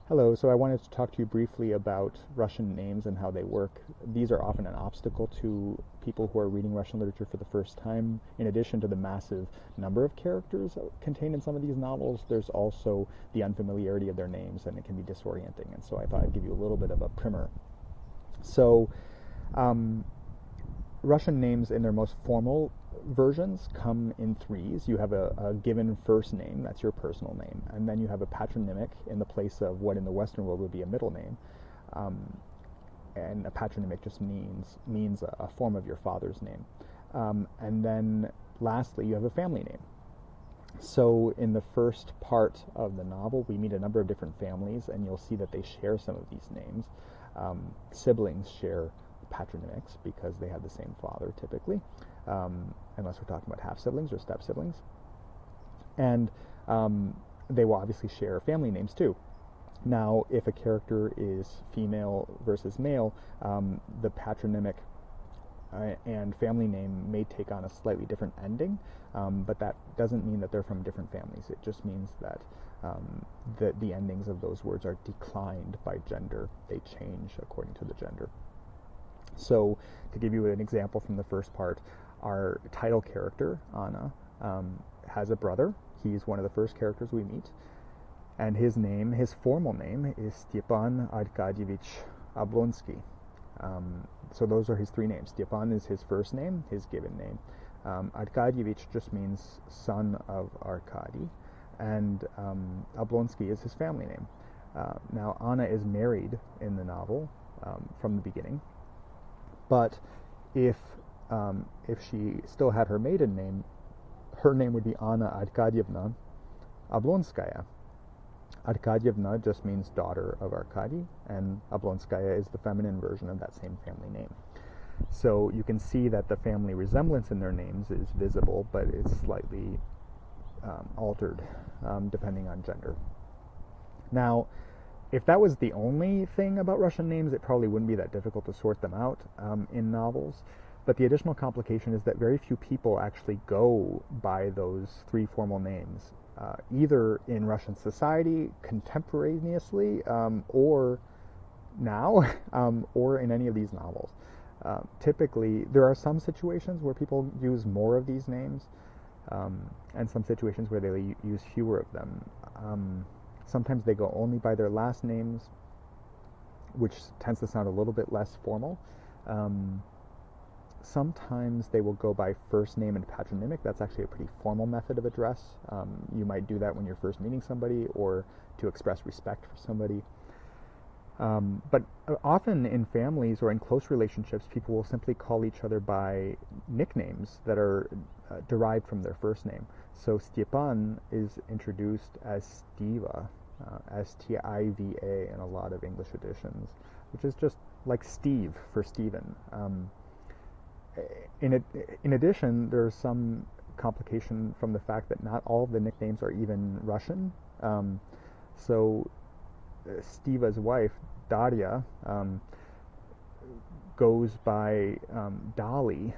Hello, so I wanted to talk to you briefly about Russian names and how they work. These are often an obstacle to people who are reading Russian literature for the first time. In addition to the massive number of characters contained in some of these novels, there's also the unfamiliarity of their names, and it can be disorienting. And so I thought I'd give you a little bit of a primer. So, um, Russian names in their most formal versions come in threes. You have a given first name, that's your personal name, and then you have a patronymic in the place of what in the Western world would be a middle name. Um, and a patronymic just means a form of your father's name. And then lastly, you have a family name. So in the first part of the novel, we meet a number of different families, and you'll see that they share some of these names. Siblings share patronymics because they have the same father typically, unless we're talking about half-siblings or step-siblings. And they will obviously share family names too. Now, if a character is female versus male, the patronymic and family name may take on a slightly different ending, but that doesn't mean that they're from different families. It just means that the endings of those words are declined by gender. They change according to the gender. So, to give you an example from the first part, our title character, Anna, has a brother. He's one of the first characters we meet. And his formal name is Stepan Arkadyevich Oblonsky. So those are his three names. Stepan is his first name, his given name. Arkadyevich just means son of Arkady. And Oblonsky is his family name. Now, Anna is married in the novel from the beginning. But if she still had her maiden name, her name would be Anna Arkadyevna Oblonskaya. Arkadyevna just means daughter of Arkady, and Oblonskaya is the feminine version of that same family name. So you can see that the family resemblance in their names is visible, but it's slightly altered depending on gender. Now, if that was the only thing about Russian names, it probably wouldn't be that difficult to sort them out in novels. But the additional complication is that very few people actually go by those three formal names, either in Russian society, contemporaneously, or now, or in any of these novels. Typically, there are some situations where people use more of these names, and some situations where they use fewer of them. Sometimes they go only by their last names, which tends to sound a little bit less formal. Sometimes they will go by first name and patronymic. That's actually a pretty formal method of address. You might do that when you're first meeting somebody or to express respect for somebody. But often in families or in close relationships, people will simply call each other by nicknames that are derived from their first name. So Stepan is introduced as Stiva, S-T-I-V-A in a lot of English editions, which is just like Steve for Stephen. In addition, there's some complication from the fact that not all of the nicknames are even Russian. So Stiva's wife, Daria, goes by Dali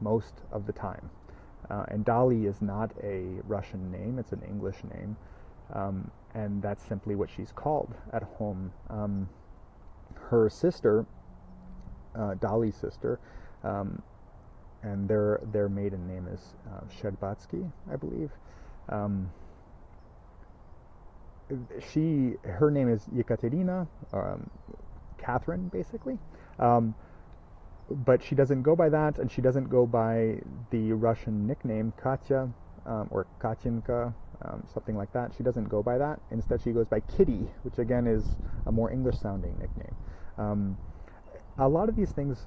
most of the time. And Dali is not a Russian name, it's an English name. And that's simply what she's called at home. Her sister, Dali's sister, and their maiden name is Sherbatsky, I believe. Her name is Yekaterina, Catherine, basically. But she doesn't go by that, and she doesn't go by the Russian nickname Katya or Katyenka, something like that. She doesn't go by that. Instead, she goes by Kitty, which again is a more English-sounding nickname. A lot of these things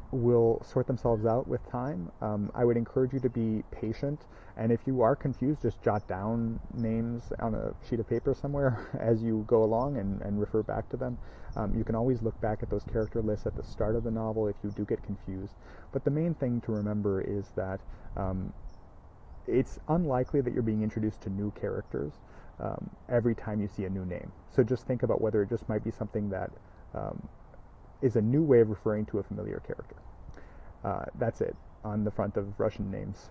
will sort themselves out with time. I would encourage you to be patient, and if you are confused, just jot down names on a sheet of paper somewhere as you go along and refer back to them. You can always look back at those character lists at the start of the novel if you do get confused. But the main thing to remember is that it's unlikely that you're being introduced to new characters every time you see a new name. So just think about whether it just might be something that is a new way of referring to a familiar character. That's it on the front of Russian names.